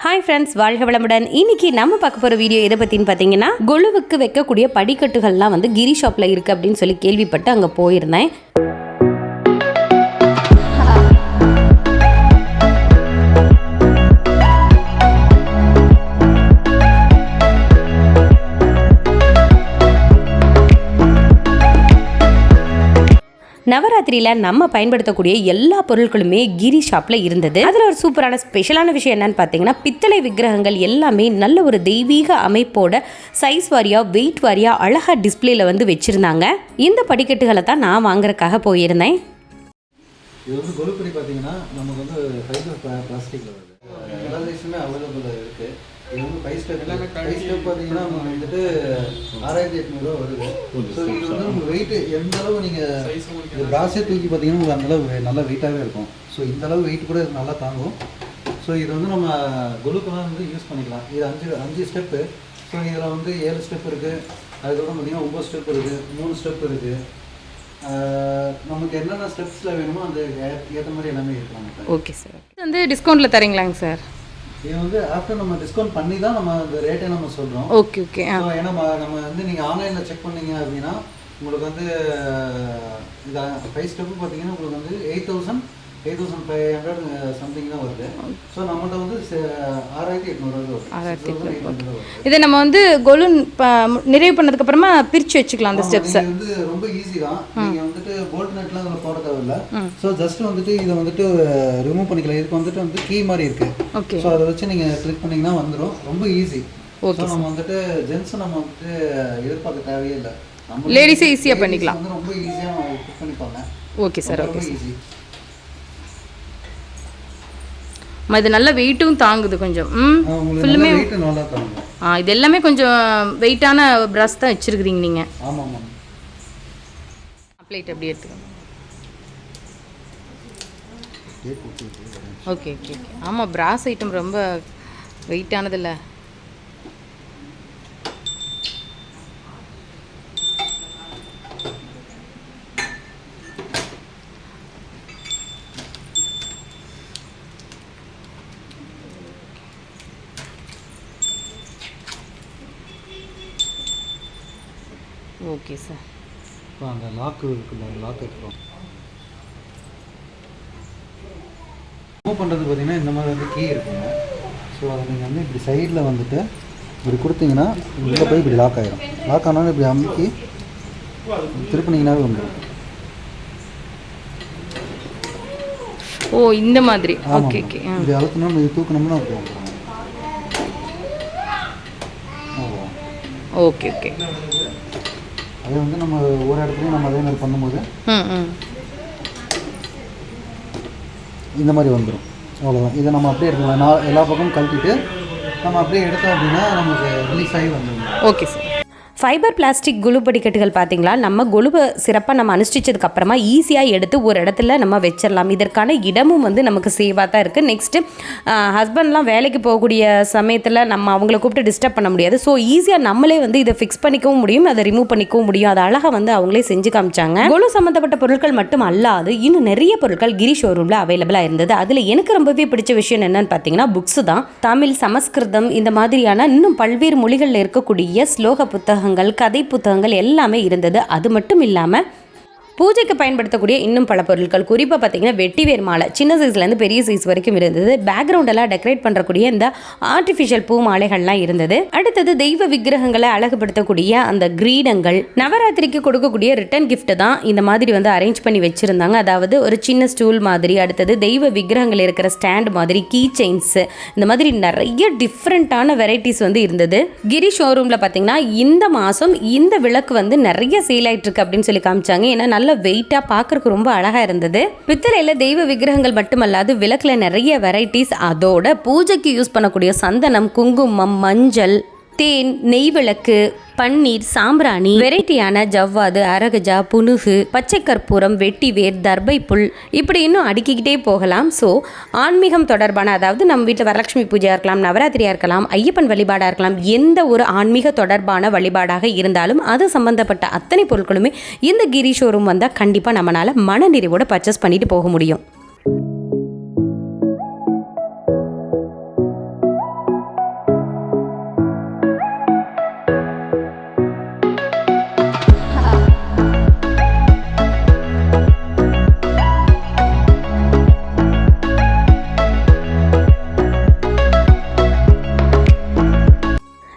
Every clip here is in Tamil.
ஹாய் ஃப்ரெண்ட்ஸ், வாழ்க வளமுடன். இன்னைக்கு நம்ம பார்க்க போகிற வீடியோ எதை பற்றின்னு பார்த்தீங்கன்னா, கொலுவுக்கு வைக்கக்கூடிய படிக்கட்டுகள்லாம் வந்து கிரி ஷாப்பில் இருக்குது அப்படின்னு சொல்லி கேள்விப்பட்டு அங்கே போயிருந்தேன். நவராத்திரியில் நம்ம பயன்படுத்தக்கூடிய எல்லா பொருட்களுமே கிரி ஷாப்பில் இருந்தது. அதில் ஒரு சூப்பரான ஸ்பெஷலான விஷயம் என்னன்னு பார்த்தீங்கன்னா, பித்தளை விக்கிரகங்கள் எல்லாமே நல்ல ஒரு தெய்வீக அமைப்போட சைஸ் வாரியாக வெயிட் வாரியாக அழகாக டிஸ்பிளேல வந்து வச்சுருந்தாங்க. இந்த படிக்கட்டுகளை தான் நான் வாங்குறதுக்காக போயிருந்தேன். இது வந்து கொலுப்படி பார்த்தீங்கன்னா நமக்கு வந்து ஃபைபர் பிளாஸ்டிக்கில் வருது. எல்லா சைஸுமே அவைலபிளாக இருக்குது. இது வந்து ஃபைவ் ஸ்டெப் பார்த்தீங்கன்னா நமக்கு வந்துட்டு 6800 வருது. ஸோ இது வந்து உங்களுக்கு வெயிட் எந்த அளவு நீங்கள் இந்த பிராஸே தூக்கி பார்த்தீங்கன்னா உங்களுக்கு அந்தளவு நல்லா வெயிட்டாகவே இருக்கும். ஸோ இந்த அளவு வெயிட் கூட இது நல்லா தாங்கும். ஸோ இது வந்து நம்ம கொலுக்கெல்லாம் வந்து யூஸ் பண்ணிக்கலாம். இது அஞ்சு ஸ்டெப்பு. ஸோ இதில் வந்து 7 ஸ்டெப் இருக்குது. அதுக்கப்புறம் பார்த்தீங்கன்னா 9 ஸ்டெப் இருக்குது, 3 ஸ்டெப் இருக்குது. நமக்கு என்னென்ன ஸ்டெப்ஸில் வேணுமோ அந்த ஏற்ற மாதிரி எல்லாமே இருக்கலாம். ஓகே சார், இது வந்து டிஸ்கவுண்ட்டில் தரீங்களாங்க சார்? இது வந்து ஆஃப்டர் நம்ம டிஸ்கவுண்ட் பண்ணி தான் நம்ம அந்த ரேட்டை நம்ம சொல்கிறோம். Okay okay. ஏன்னா நம்ம வந்து நீங்கள் ஆன்லைனில் செக் பண்ணீங்க அப்படின்னா உங்களுக்கு வந்து இந்த 5 ஸ்டெப்பு பார்த்தீங்கன்னா உங்களுக்கு வந்து 8,500 சம்திங் தான் வருது. ஸோ நம்மகிட்ட வந்து 6,800 வருது. இதை நம்ம வந்து கொலு நிறைவு பண்ணதுக்கப்புறமா பிரித்து வச்சுக்கலாம் அந்த ஸ்டெப்ஸை. வந்து ரொம்ப ஈஸி தான். நீங்கள் வந்துட்டு போல்ட் நெட்லாம் அதில் போட தேவையில்லை. ஸோ ஜஸ்ட் வந்துட்டு இதை வந்துட்டு ரிமூவ் பண்ணிக்கலாம். இதுக்கு வந்துட்டு கீ மாதிரி இருக்குது. ஓகே. ஸோ அதை வச்சு நீங்கள் கிளிக் பண்ணிங்கன்னா வந்துடும். ரொம்ப ஈஸி. ஓகே. நம்ம வந்துட்டு ஜென்ஸும் நம்ம வந்துட்டு எதிர்பார்க்க தேவையே இல்லை. லேடிஸே ஈஸியாக பண்ணிக்கலாம். வந்து ரொம்ப ஈஸியாக கிளிக் பண்ணிப்பாங்க. Okay sir. Okay, easy. இது நல்ல வெயிட்டும் தாங்குது கொஞ்சம். ஃபுல்லுமே நல்லா தாங்குது. இது எல்லாமே கொஞ்சம் வெயிட்டான ப்ரஷ் தான் வச்சுருக்கிறீங்க நீங்கள். ஆமாம் ஆமாம். பிளேட் அப்படியே எடுத்துக்கோங்க. Okay okay okay. ஆமாம், ப்ராஸ் ஐட்டம் ரொம்ப வெயிட்டானதில்ல. Okay sir. இப்போ அந்த லாக்கு இருக்குல்ல, லாக் எடுத்துரும். மூவ் பண்ணுறது பார்த்தீங்கன்னா இந்த மாதிரி வந்து கீ இருக்குங்க. ஸோ அதை நீங்கள் வந்து இப்படி சைடில் வந்துட்டு இப்படி கொடுத்தீங்கன்னா உள்ளே போய் இப்படி லாக் ஆகிடும். லாக் ஆனாலும் இப்படி அமுக்கி திருப்பினீங்கன்னாவே வந்துடும். ஓ, இந்த மாதிரி. Okay okay. இப்படி அழுத்தினோம், இது தூக்கணும்னா அப்படி வந்துடும். Okay okay. அது வந்து நம்ம ஒரு இடத்துலையும் நம்ம அதே மாதிரி பண்ணும்போது இந்த மாதிரி வந்துடும். அவ்வளோதான். இதை நம்ம அப்படியே எடுத்துக்கலாம். நான் எல்லா பக்கமும் கழட்டிட்டு நம்ம அப்படியே எடுத்தோம் அப்படின்னா நமக்கு ரிலீஸ் ஆகி வந்துடும். Okay sir. ஃபைபர் பிளாஸ்டிக் கொலு படிக்கட்டுகள் பார்த்தீங்களா, நம்ம கொலுவை சிறப்பாக நம்ம அனுஷ்டிச்சதுக்கு அப்புறமா ஈஸியாக எடுத்து ஒரு இடத்துல நம்ம வச்சிடலாம். இதற்கான இடமும் வந்து நமக்கு சேவாக தான் இருக்குது. நெக்ஸ்ட்டு ஹஸ்பண்ட்லாம் வேலைக்கு போகக்கூடிய சமயத்தில் நம்ம அவங்கள கூப்பிட்டு டிஸ்டர்ப் பண்ண முடியாது. ஸோ ஈஸியாக நம்மளே வந்து இதை ஃபிக்ஸ் பண்ணிக்கவும் முடியும், அதை ரிமூவ் பண்ணிக்கவும் முடியும். அது அழகாக வந்து அவங்களே செஞ்சு காமிச்சாங்க. கொலு சம்மந்தப்பட்ட பொருட்கள் மட்டும் அல்லாது இன்னும் நிறைய பொருட்கள் கிரி ஷோரூமில் அவைலபிளாக இருந்தது. அதில் எனக்கு ரொம்பவே பிடிச்ச விஷயம் என்னன்னு பார்த்தீங்கன்னா, புக்ஸு தான். தமிழ், சமஸ்கிருதம் இந்த மாதிரியான இன்னும் பல்வேறு மொழிகளில் இருக்கக்கூடிய ஸ்லோக புத்தகங்கள், கதை புத்தகங்கள் எல்லாமே இருந்தது. அது மட்டும் இல்லாமல் பூஜைக்கு பயன்படுத்தக்கூடிய இன்னும் பல பொருட்கள், குறிப்பாக பார்த்தீங்கன்னா வெட்டிவேர் மாலை சின்ன சைஸ்லேருந்து பெரிய சைஸ் வரைக்கும் இருந்தது. பேக்ரவுண்டெல்லாம் டெக்கரேட் பண்ணுறக்கூடிய இந்த ஆர்டிஃபிஷியல் பூ மாலைகள்லாம் இருந்தது. அடுத்தது தெய்வ விக்கிரகங்களை அழகுபடுத்தக்கூடிய அந்த கிரீடங்கள், நவராத்திரிக்கு கொடுக்கக்கூடிய ரிட்டன் கிஃப்ட் தான் இந்த மாதிரி வந்து அரேஞ்ச் பண்ணி வச்சுருந்தாங்க. அதாவது ஒரு சின்ன ஸ்டூல் மாதிரி, அடுத்தது தெய்வ விக்கிரகங்கள் இருக்கிற ஸ்டாண்ட் மாதிரி, கீ செயின்ஸ், இந்த மாதிரி நிறைய டிஃப்ரெண்ட்டான வெரைட்டிஸ் வந்து இருந்தது. கிரி ஷோரூமில் பார்த்தீங்கன்னா இந்த மாதம் இந்த விளக்கு வந்து நிறைய சேல் ஆகிட்டு இருக்கு அப்படின்னு சொல்லி காமிச்சாங்க. ஏன்னா நல்ல வெயிட்டாக பார்க்கறதுக்கு ரொம்ப அழகாக இருந்தது. பித்தளையில் தெய்வ விக்கிரகங்கள் மட்டுமல்லாது விளக்கில் நிறைய வெரைட்டிஸ், அதோட பூஜைக்கு யூஸ் பண்ணக்கூடிய சந்தனம், குங்குமம், மஞ்சள், தேன், நெய் விளக்கு, பன்னீர், சாம்பிராணி, வெரைட்டியான ஜவ்வாது, அரகஜா, புனுகு, பச்சை கற்பூரம், வெட்டிவேர், தர்பை புல், இப்படி இன்னும் அடுக்கிக்கிட்டே போகலாம். ஸோ ஆன்மீகம் தொடர்பான, அதாவது நம்ம வீட்டில் வரலட்சுமி பூஜையாக இருக்கலாம், நவராத்திரியாக இருக்கலாம், ஐயப்பன் வழிபாடாக இருக்கலாம், எந்த ஒரு ஆன்மீக தொடர்பான வழிபாடாக இருந்தாலும் அது சம்பந்தப்பட்ட அத்தனை பொருட்களுமே இந்த கிரி ஷோரூம் வந்தால் கண்டிப்பாக நம்மளால் மன நிறைவோட பர்ச்சேஸ் பண்ணிட்டு போக முடியும்.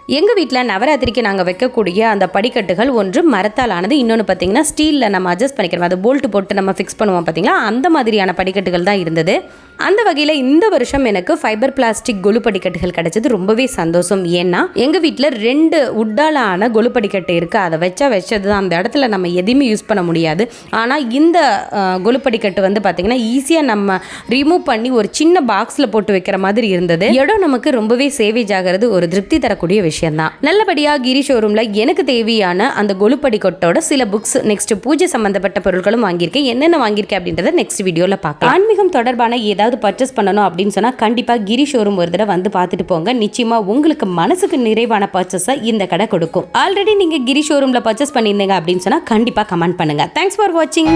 எங்கள் வீட்டில் நவராத்திரிக்கு நாங்கள் வைக்கக்கூடிய அந்த படிக்கட்டுகள் ஒன்று மரத்தால் ஆனது, இன்னொன்று பார்த்தீங்கன்னா ஸ்டீலில் நம்ம அட்ஜஸ்ட் பண்ணிக்கிறோம், அது போல்ட்டு போட்டு நம்ம ஃபிக்ஸ் பண்ணுவோம் பார்த்தீங்களா, அந்த மாதிரியான படிக்கட்டுகள் தான் இருந்தது. அந்த வகையில் இந்த வருஷம் எனக்கு ஃபைபர் பிளாஸ்டிக் கொலு படிக்கட்டுகள் கிடைச்சது ரொம்பவே சந்தோஷம். ஏன்னா எங்கள் வீட்டில் 2 உட்டால் ஆன கொலு படிக்கட்டு இருக்குது, அதை வச்சது தான், அந்த இடத்துல நம்ம எதையுமே யூஸ் பண்ண முடியாது. ஆனால் இந்த கொலு படிக்கட்டு வந்து பார்த்திங்கன்னா ஈஸியாக நம்ம ரிமூவ் பண்ணி ஒரு சின்ன பாக்ஸில் போட்டு வைக்கிற மாதிரி இருந்தது. இடம் நமக்கு ரொம்பவே சேவேஜ் ஆகிறது ஒரு திருப்தி தரக்கூடிய விஷயம்தான். நல்லபடியாக கிரி ஷோரூமில் எனக்கு தேவையான அந்த கொலு படிக்கட்டோட சில புக்ஸ், நெக்ஸ்ட் பூஜை சம்மந்தப்பட்ட பொருட்களும் வாங்கியிருக்கேன். என்னென்ன வாங்கியிருக்கேன் அப்படின்றத நெக்ஸ்ட் வீடியோவில் பார்க்கலாம். ஆன்மீகம் தொடர்பான ஏதாவது பர்ச்சேஸ் பண்ணணும் அப்படின்னு சொன்னால் கண்டிப்பாக கிரி ஷோரூம் ஒரு தடவை வந்து பார்த்துட்டு போங்க. நிச்சயமாக உங்களுக்கு மனசுக்கு நிறைவான பர்ச்சேஸை இந்த கடை கொடுக்கும். ஆல்ரெடி நீங்கள் கிரி ஷோரூமில் பர்ச்சேஸ் பண்ணியிருந்தீங்க அப்படின்னு சொன்னால் கண்டிப்பாக கமெண்ட் பண்ணுங்கள். தேங்க்ஸ் ஃபார் வாட்சிங்.